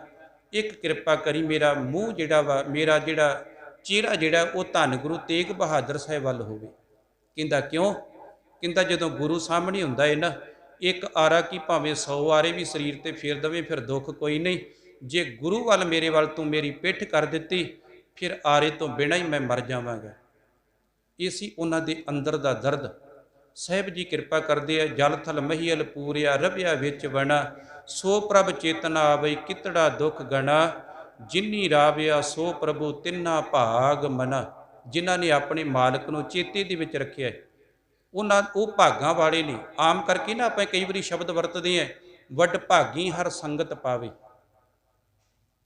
ਇੱਕ ਕਿਰਪਾ ਕਰੀ ਮੇਰਾ ਮੂੰਹ ਜਿਹੜਾ ਵਾ, ਮੇਰਾ ਜਿਹੜਾ ਚਿਹਰਾ ਜਿਹੜਾ ਉਹ ਧੰਨ ਗੁਰੂ ਤੇਗ ਬਹਾਦਰ ਸਾਹਿਬ ਵੱਲ ਹੋਵੇ। ਕਹਿੰਦਾ ਕਿਉਂ? ਕਹਿੰਦਾ ਜਦੋਂ ਗੁਰੂ ਸਾਹਮਣੇ ਹੁੰਦਾ ਹੈ ਨਾ, ਇੱਕ ਆਰਾ ਕੀ ਭਾਵੇਂ 100 ਆਰੇ ਵੀ ਸਰੀਰ ਤੇ ਫੇਰ ਦੇਵੇ, ਫਿਰ ਦੁੱਖ ਕੋਈ ਨਹੀਂ। ਜੇ ਗੁਰੂ ਵੱਲ, ਮੇਰੇ ਵੱਲ ਤੂੰ ਮੇਰੀ ਪਿੱਠ ਕਰ ਦਿੱਤੀ, ਫਿਰ ਆਰੇ ਤੋਂ ਬਿਨਾਂ ਹੀ ਮੈਂ ਮਰ ਜਾਵਾਂਗਾ। ਇਹ ਸੀ ਉਹਨਾਂ ਦੇ ਅੰਦਰ ਦਾ ਦਰਦ। ਸਾਹਿਬ ਜੀ ਕਿਰਪਾ ਕਰਦੇ ਆ, ਜਲ ਥਲ ਮਹੀਲ ਪੂਰਿਆ ਰਵਿਆ ਵਿੱਚ ਵਣਾ, ਸੋ ਪ੍ਰਭ ਚੇਤਨਾ ਆਵਈ ਕਿਤੜਾ ਦੁੱਖ ਗਣਾ, ਜਿਨੀ ਰਾਵਿਆ ਸੋ ਪ੍ਰਭੂ ਤਿੰਨਾ ਭਾਗ ਮਨਾ। ਜਿਨ੍ਹਾਂ ਨੇ ਆਪਣੇ ਮਾਲਕ ਨੂੰ ਚੇਤੇ ਦੇ ਵਿੱਚ ਰੱਖਿਆ, ਉਹ ਭਾਗਾਂ ਵਾਲੇ ਨੇ। ਆਮ ਕਰਕੇ ਨਾ ਆਪਾਂ ਕਈ ਵਾਰੀ ਸ਼ਬਦ ਵਰਤਦੇ ਹਾਂ, ਵੱਡ ਭਾਗੀ ਹਰ ਸੰਗਤ ਪਾਵੇ,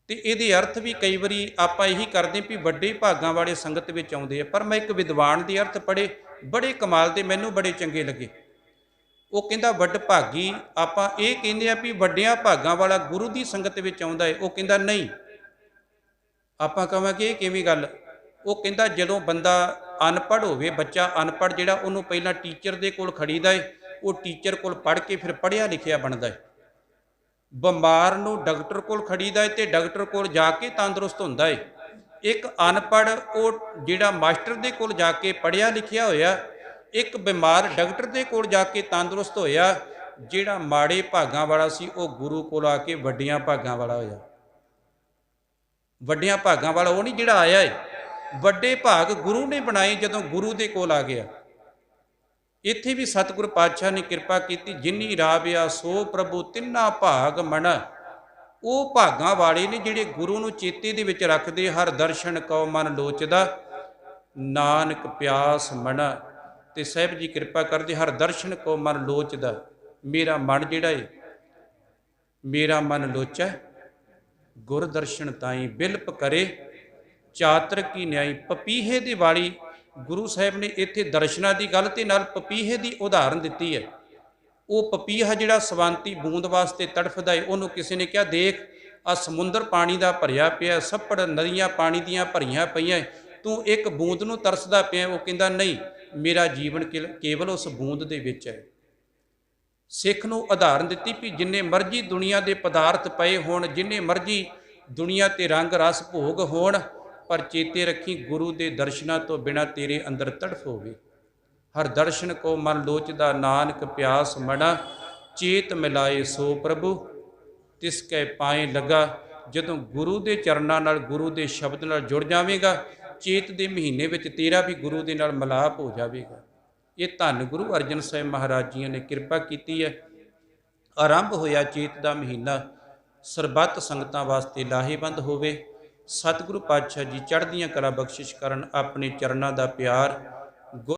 ਤੇ ਇਹਦੇ ਅਰਥ ਵੀ ਕਈ ਵਾਰੀ ਆਪਾਂ ਇਹੀ ਕਰਦੇ ਵੀ ਵੱਡੇ ਭਾਗਾਂ ਵਾਲੇ ਸੰਗਤ ਵਿੱਚ ਆਉਂਦੇ ਆ। ਪਰ ਮੈਂ ਇੱਕ ਵਿਦਵਾਨ ਦੇ ਅਰਥ ਪੜ੍ਹੇ, ਬੜੇ ਕਮਾਲ ਦੇ, ਮੈਨੂੰ ਬੜੇ ਚੰਗੇ ਲੱਗੇ। ਉਹ ਕਹਿੰਦਾ ਵੱਡ ਭਾਗੀ, ਆਪਾਂ ਇਹ ਕਹਿੰਦੇ ਆ ਵੀ ਵੱਡਿਆਂ ਭਾਗਾਂ ਵਾਲਾ ਗੁਰੂ ਦੀ ਸੰਗਤ ਵਿੱਚ ਆਉਂਦਾ ਹੈ। ਉਹ ਕਹਿੰਦਾ ਨਹੀਂ, ਆਪਾਂ ਕਹਾਂਗੇ ਇਹ ਕਿਵੇਂ ਗੱਲ। ਉਹ ਕਹਿੰਦਾ ਜਦੋਂ ਬੰਦਾ ਅਨਪੜ੍ਹ ਹੋਵੇ, ਬੱਚਾ ਅਨਪੜ੍ਹ ਜਿਹੜਾ, ਉਹਨੂੰ ਪਹਿਲਾਂ ਟੀਚਰ ਦੇ ਕੋਲ ਖੜੀਦਾ ਹੈ, ਉਹ ਟੀਚਰ ਕੋਲ ਪੜ੍ਹ ਕੇ ਫਿਰ ਪੜ੍ਹਿਆ ਲਿਖਿਆ ਬਣਦਾ ਹੈ। ਬਿਮਾਰ ਨੂੰ ਡਾਕਟਰ ਕੋਲ ਖੜੀਦਾ ਹੈ ਤੇ ਡਾਕਟਰ ਕੋਲ ਜਾ ਕੇ ਤੰਦਰੁਸਤ ਹੁੰਦਾ ਹੈ। ਇੱਕ ਅਨਪੜ੍ਹ ਉਹ ਜਿਹੜਾ ਮਾਸਟਰ ਦੇ ਕੋਲ ਜਾ ਕੇ ਪੜ੍ਹਿਆ ਲਿਖਿਆ ਹੋਇਆ, ਇੱਕ ਬਿਮਾਰ ਡਾਕਟਰ ਦੇ ਕੋਲ ਜਾ ਕੇ ਤੰਦਰੁਸਤ ਹੋਇਆ। ਜਿਹੜਾ ਮਾੜੇ ਭਾਗਾਂ ਵਾਲਾ ਸੀ ਉਹ ਗੁਰੂ ਕੋਲ ਆ ਕੇ ਵੱਡੀਆਂ ਭਾਗਾਂ ਵਾਲਾ ਹੋਇਆ। ਵੱਡਿਆਂ ਭਾਗਾਂ ਵਾਲਾ ਉਹ ਨਹੀਂ ਜਿਹੜਾ ਆਇਆ ਹੈ, ਵੱਡੇ ਭਾਗ ਗੁਰੂ ਨੇ ਬਣਾਏ ਜਦੋਂ ਗੁਰੂ ਦੇ ਕੋਲ ਆ ਗਿਆ। ਇੱਥੇ ਵੀ ਸਤਿਗੁਰ ਪਾਤਸ਼ਾਹ ਨੇ ਕਿਰਪਾ ਕੀਤੀ, ਜਿਨੀ ਰਾਵਿਆ ਸੋ ਪ੍ਰਭੂ ਤਿੰਨਾ ਭਾਗ ਮਣਾ। ਉਹ ਭਾਗਾਂ ਵਾਲੇ ਨੇ ਜਿਹੜੇ ਗੁਰੂ ਨੂੰ ਚੇਤੇ ਦੇ ਵਿੱਚ ਰੱਖਦੇ, ਹਰ ਦਰਸ਼ਨ ਕਉ ਮਨ ਲੋਚਦਾ, ਨਾਨਕ ਪਿਆਸ ਮਣਾ। ਤੇ ਸਾਹਿਬ ਜੀ ਕਿਰਪਾ ਕਰਦੇ, ਹਰ ਦਰਸ਼ਨ ਕਉ ਮਨ ਲੋਚਦਾ। ਮੇਰਾ ਮਨ ਜਿਹੜਾ ਏ, ਮੇਰਾ ਮਨ ਲੋਚੈ ਗੁਰ ਦਰਸ਼ਨ ਤਾਈ, ਬਿਲਪ ਕਰੇ ਚਾਤਰ ਕੀ ਨਿਆਈ। ਪਪੀਹੇ ਦੀ ਵਾਲੀ ਗੁਰੂ ਸਾਹਿਬ ਨੇ ਇੱਥੇ ਦਰਸ਼ਨਾਂ ਦੀ ਗੱਲ ਤੇ ਨਾਲ ਪਪੀਹੇ ਦੀ ਉਦਾਹਰਨ ਦਿੱਤੀ ਹੈ। ਉਹ ਪਪੀਹਾ ਜਿਹੜਾ ਸਵੰਤੀ ਬੂੰਦ ਵਾਸਤੇ ਤੜਫਦਾ ਹੈ, ਉਹਨੂੰ ਕਿਸੇ ਨੇ ਕਿਹਾ, ਦੇਖ ਆ ਸਮੁੰਦਰ ਪਾਣੀ ਦਾ ਭਰਿਆ ਪਿਆ, ਸੱਪੜ ਨਦੀਆਂ ਪਾਣੀ ਦੀਆਂ ਭਰੀਆਂ ਪਈਆਂ, ਤੂੰ ਇੱਕ ਬੂੰਦ ਨੂੰ ਤਰਸਦਾ ਪਿਆ। ਉਹ ਕਹਿੰਦਾ ਨਹੀਂ, ਮੇਰਾ ਜੀਵਨ ਕੇਵਲ ਉਸ ਬੂੰਦ ਦੇ ਵਿੱਚ ਹੈ। ਸਿੱਖ ਨੂੰ ਉਦਾਹਰਨ ਦਿੱਤੀ ਵੀ ਜਿੰਨੇ ਮਰਜ਼ੀ ਦੁਨੀਆ ਦੇ ਪਦਾਰਥ ਪਏ ਹੋਣ, ਜਿੰਨੇ ਮਰਜ਼ੀ ਦੁਨੀਆ ਤੇ ਰੰਗ ਰਸ ਭੋਗ ਹੋਣ, ਪਰ ਚੇਤੇ ਰੱਖੀ ਗੁਰੂ ਦੇ ਦਰਸ਼ਨਾਂ ਤੋਂ ਬਿਨਾਂ ਤੇਰੇ ਅੰਦਰ ਤੜਫ ਹੋਵੇ। ਹਰ ਦਰਸ਼ਨ ਕੋ ਮਨ ਲੋਚਦਾ, ਨਾਨਕ ਪਿਆਸ ਮਣਾ, ਚੇਤ ਮਿਲਾਏ ਸੋ ਪ੍ਰਭੂ ਤਿਸ ਕੈ ਪਾਏ ਲੱਗਾ। ਜਦੋਂ ਗੁਰੂ ਦੇ ਚਰਨਾਂ ਨਾਲ, ਗੁਰੂ ਦੇ ਸ਼ਬਦ ਨਾਲ ਜੁੜ ਜਾਵੇਗਾ, ਚੇਤ ਦੇ ਮਹੀਨੇ ਵਿੱਚ ਤੇਰਾ ਵੀ ਗੁਰੂ ਦੇ ਨਾਲ ਮਿਲਾਪ ਹੋ ਜਾਵੇਗਾ। ਇਹ ਧੰਨ ਗੁਰੂ ਅਰਜਨ ਸਾਹਿਬ ਮਹਾਰਾਜ ਜੀ ਨੇ ਕਿਰਪਾ ਕੀਤੀ ਹੈ। ਆਰੰਭ ਹੋਇਆ ਚੇਤ ਦਾ ਮਹੀਨਾ, ਸਰਬੱਤ ਸੰਗਤਾਂ ਵਾਸਤੇ ਲਾਹੇਵੰਦ ਹੋਵੇ। ਸਤਿਗੁਰੂ ਪਾਤਸ਼ਾਹ ਜੀ ਚੜ੍ਹਦੀਆਂ ਕਲਾ ਬਖਸ਼ਿਸ਼ ਕਰਨ, ਆਪਣੇ ਚਰਨਾਂ ਦਾ ਪਿਆਰ